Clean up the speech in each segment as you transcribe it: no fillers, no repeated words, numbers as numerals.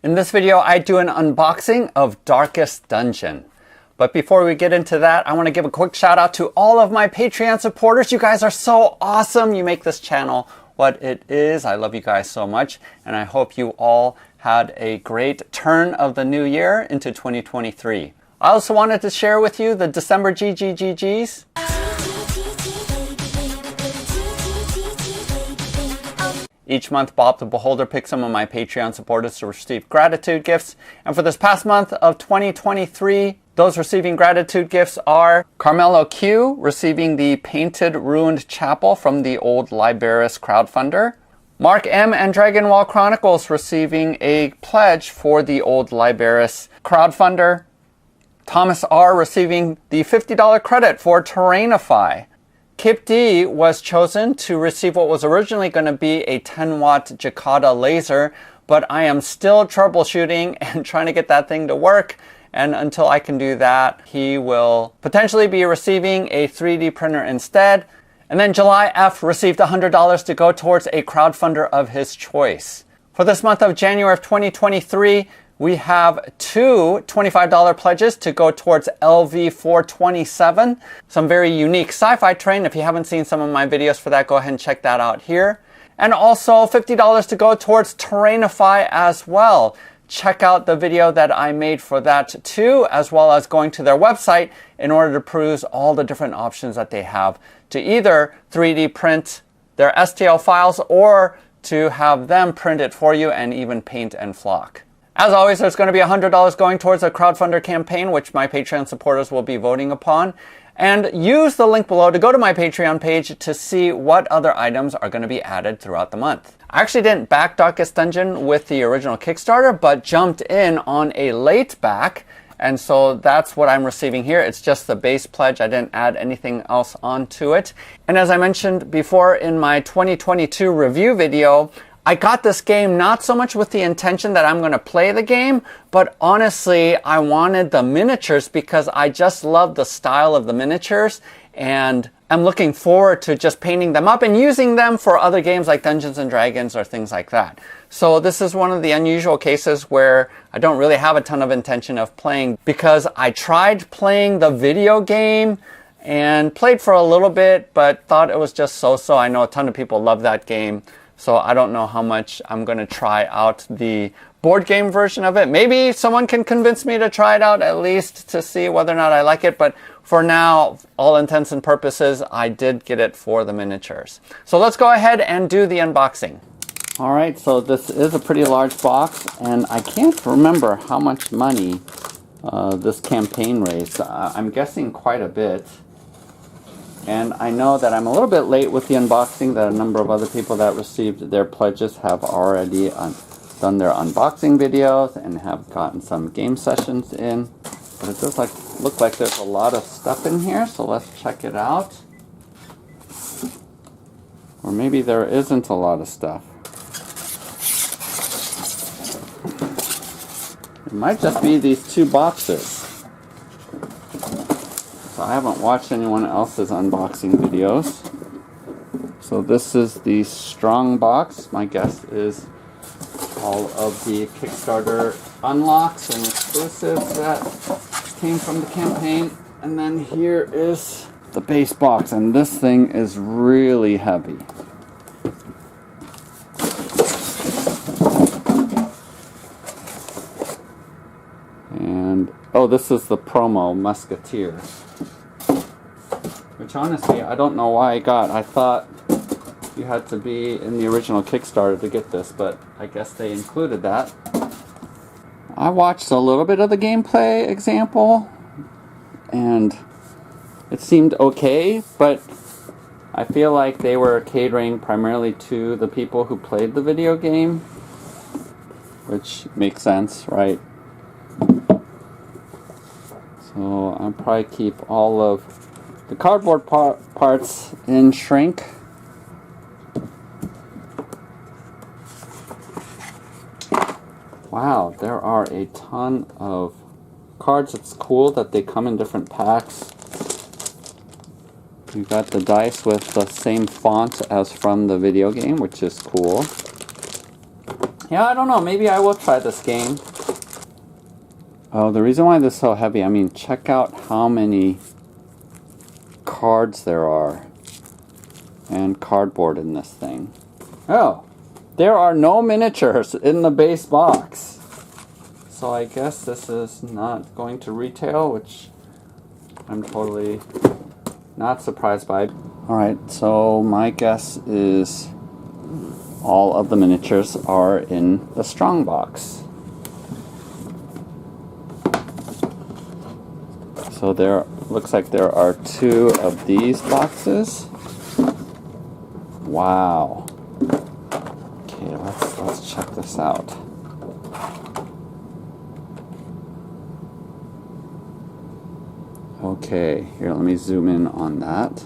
In this video, I do an unboxing of Darkest Dungeon. But before we get into that, I want to give a quick shout out to all of my Patreon supporters. You guys are so awesome. You make this channel what it is. I love you guys so much. And I hope you all had a great turn of the new year into 2023. I also wanted to share with you the December GGGGs. Each month, Bob the Beholder picks some of my Patreon supporters to receive gratitude gifts. And for this past month of 2023, those receiving gratitude gifts are Carmelo Q, receiving the Painted Ruined Chapel from the Old Liberis crowdfunder. Mark M and Dragonwall Chronicles receiving a pledge for the Old Liberis crowdfunder. Thomas R receiving the $50 credit for Terrainify. Kip D was chosen to receive what was originally going to be a 10-watt Jakata laser, but I am still troubleshooting and trying to get that thing to work. And until I can do that, he will potentially be receiving a 3D printer instead. And then July F received $100 to go towards a crowdfunder of his choice. For this month of January of 2023, we have two $25 pledges to go towards LV427, some very unique sci-fi terrain. If you haven't seen some of my videos for that, go ahead and check that out here. And also $50 to go towards Terrainify as well. Check out the video that I made for that too, as well as going to their website in order to peruse all the different options that they have to either 3D print their STL files or to have them print it for you and even paint and flock. As always, there's going to be $100 going towards a crowdfunder campaign, which my Patreon supporters will be voting upon. And use the link below to go to my Patreon page to see what other items are going to be added throughout the month. I actually didn't back Darkest Dungeon with the original Kickstarter, but jumped in on a late back. And so that's what I'm receiving here. It's just the base pledge. I didn't add anything else onto it. And as I mentioned before in my 2022 review video, I got this game not so much with the intention that I'm going to play the game, but honestly, I wanted the miniatures because I just love the style of the miniatures, and I'm looking forward to just painting them up and using them for other games like Dungeons and Dragons or things like that. So this is one of the unusual cases where I don't really have a ton of intention of playing, because I tried playing the video game and played for a little bit, but thought it was just so-so. I know a ton of people love that game. So I don't know how much I'm going to try out the board game version of it. Maybe someone can convince me to try it out at least to see whether or not I like it. But for now, all intents and purposes, I did get it for the miniatures. So let's go ahead and do the unboxing. All right, so this is a pretty large box, and I can't remember how much money this campaign raised. I'm guessing quite a bit. And I know that I'm a little bit late with the unboxing, that a number of other people that received their pledges have already done their unboxing videos and have gotten some game sessions in. But it does look like there's a lot of stuff in here, so let's check it out. Or maybe there isn't a lot of stuff. It might just be these two boxes. So I haven't watched anyone else's unboxing videos. So this is the strong box. My guess is all of the Kickstarter unlocks and exclusives that came from the campaign. And then here is the base box, and this thing is really heavy. And, oh, this is the promo Musketeer. Which honestly, I don't know why I got. I thought you had to be in the original Kickstarter to get this, but I guess they included that. I watched a little bit of the gameplay example, and it seemed okay, but I feel like they were catering primarily to the people who played the video game, which makes sense, right? So I'll probably keep all of the cardboard parts in shrink. Wow, there are a ton of cards. It's cool that they come in different packs. You got the dice with the same font as from the video game, which is cool. Yeah, I don't know. Maybe I will try this game. Oh, the reason why this is so heavy, I mean, check out how many cards there are and cardboard in this thing. Oh, there are no miniatures in the base box. So I guess this is not going to retail, which I'm totally not surprised by. Alright, so my guess is all of the miniatures are in the strong box. So there looks like there are 2 of these boxes. Wow. Okay, let's check this out. Okay, here, let me zoom in on that.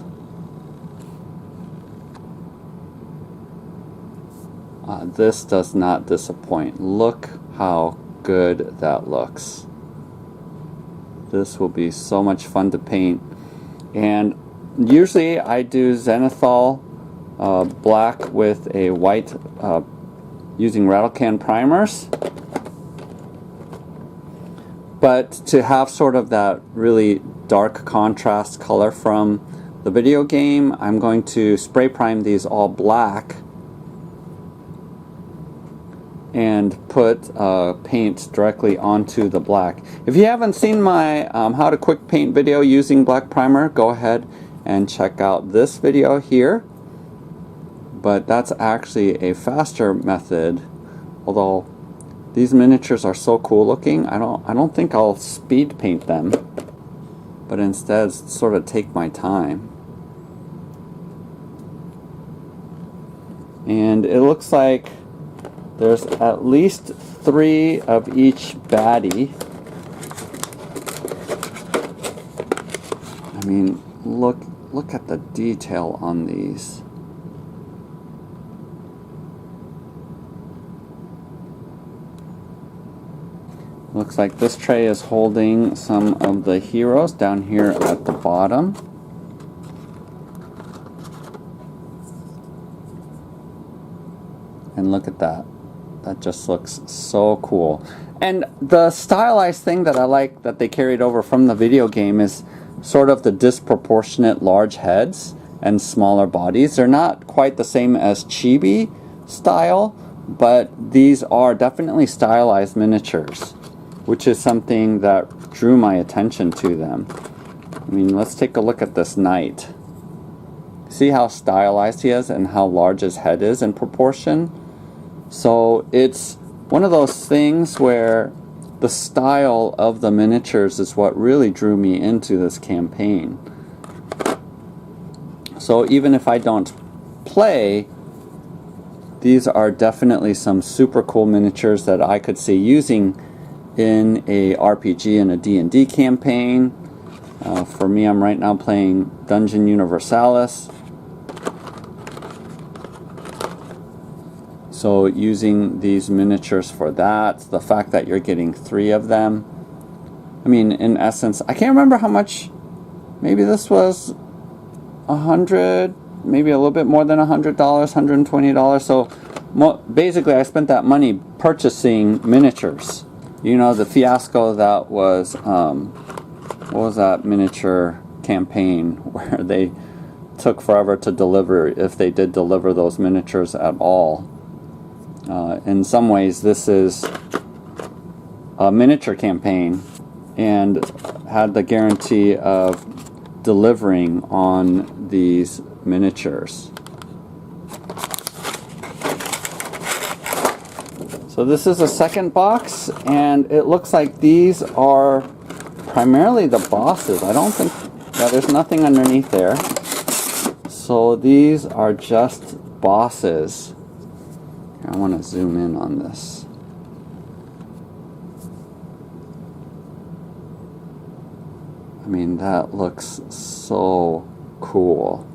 This does not disappoint. Look how good that looks. This will be so much fun to paint. And usually I do zenithal black with a white using rattle can primers. But to have sort of that really dark contrast color from the video game, I'm going to spray prime these all black and put paint directly onto the black. If you haven't seen my how to quick paint video using black primer, go ahead and check out this video here. But that's actually a faster method, although these miniatures are so cool looking. I don't think I'll speed paint them, but instead sort of take my time. And it looks like there's at least 3 of each baddie. I mean, look at the detail on these. Looks like this tray is holding some of the heroes down here at the bottom. And look at that. That just looks so cool. And the stylized thing that I like that they carried over from the video game is sort of the disproportionate large heads and smaller bodies. They're not quite the same as chibi style, but these are definitely stylized miniatures, which is something that drew my attention to them. I mean, let's take a look at this knight. See how stylized he is and how large his head is in proportion? So it's one of those things where the style of the miniatures is what really drew me into this campaign. So even if I don't play, these are definitely some super cool miniatures that I could see using in a RPG and a D&D campaign. For me, I'm right now playing Dungeon Universalis. So using these miniatures for that, the fact that you're getting 3 of them. I mean, in essence, I can't remember how much, maybe this was $100, maybe a little bit more than $100, $120. So basically I spent that money purchasing miniatures. You know, the fiasco that was, what was that miniature campaign where they took forever to deliver, if they did deliver those miniatures at all. In some ways, this is a miniature campaign and had the guarantee of delivering on these miniatures. So this is a second box, and it looks like these are primarily the bosses. I don't think, yeah, there's nothing underneath there. So these are just bosses. I want to zoom in on this. I mean, that looks so cool.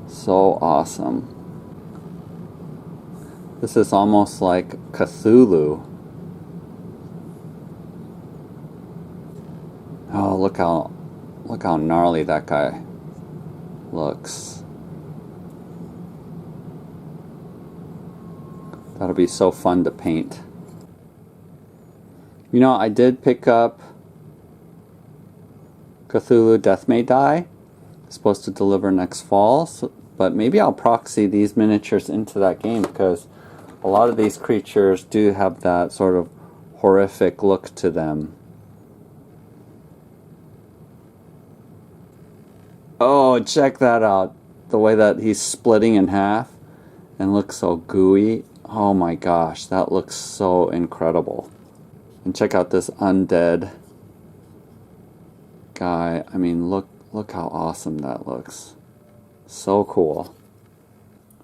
So awesome. This is almost like Cthulhu. Oh, look how gnarly that guy looks. That'll be so fun to paint. You know, I did pick up Cthulhu Death May Die. It's supposed to deliver next fall, but maybe I'll proxy these miniatures into that game because a lot of these creatures do have that sort of horrific look to them. Oh, check that out. The way that he's splitting in half and looks so gooey. Oh my gosh, that looks so incredible. And check out this undead guy. I mean, look how awesome that looks. So cool.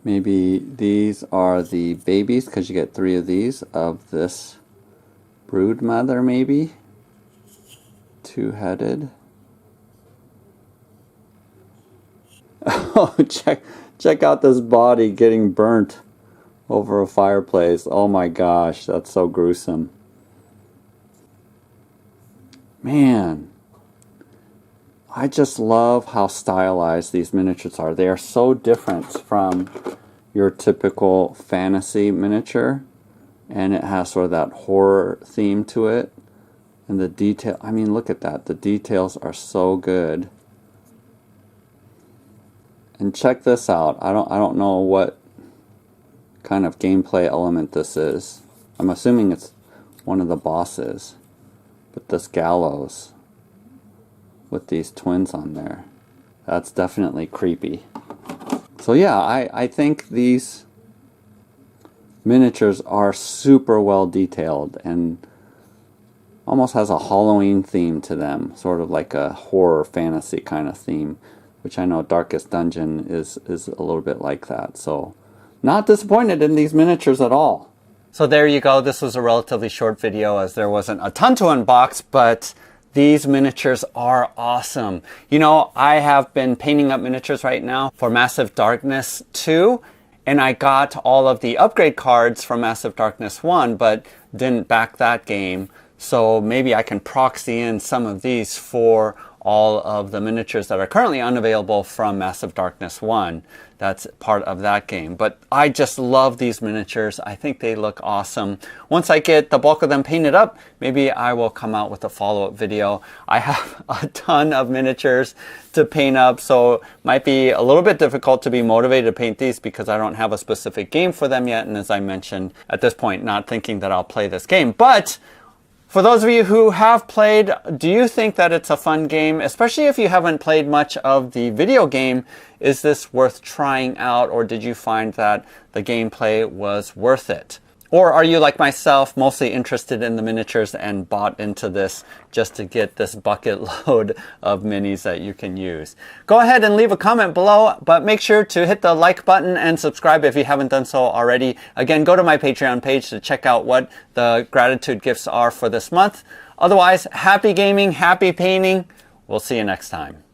Maybe these are the babies because you get 3 of these of this brood mother, maybe. 2-headed. Oh, check out this body getting burnt over a fireplace. Oh my gosh, that's so gruesome. Man, I just love how stylized these miniatures are. They are so different from your typical fantasy miniature, and it has sort of that horror theme to it. And the detail, I mean, look at that. The details are so good. And check this out. I don't know what kind of gameplay element this is. I'm assuming it's one of the bosses. But this gallows with these twins on there, that's definitely creepy. So yeah, I think these miniatures are super well detailed and almost has a Halloween theme to them, sort of like a horror fantasy kind of theme, which I know Darkest Dungeon is a little bit like that. So not disappointed in these miniatures at all. So there you go. This was a relatively short video as there wasn't a ton to unbox, but these miniatures are awesome. You know, I have been painting up miniatures right now for Massive Darkness 2, and I got all of the upgrade cards from Massive Darkness 1, but didn't back that game. So maybe I can proxy in some of these for all of the miniatures that are currently unavailable from Massive Darkness 1. That's part of that game. But I just love these miniatures. I think they look awesome. Once I get the bulk of them painted up, maybe I will come out with a follow-up video. I have a ton of miniatures to paint up, so it might be a little bit difficult to be motivated to paint these because I don't have a specific game for them yet. And as I mentioned, at this point, not thinking that I'll play this game. But for those of you who have played, do you think that it's a fun game? Especially if you haven't played much of the video game, is this worth trying out, or did you find that the gameplay was worth it? Or are you like myself, mostly interested in the miniatures and bought into this just to get this bucket load of minis that you can use? Go ahead and leave a comment below, but make sure to hit the like button and subscribe if you haven't done so already. Again, go to my Patreon page to check out what the gratitude gifts are for this month. Otherwise, happy gaming, happy painting. We'll see you next time.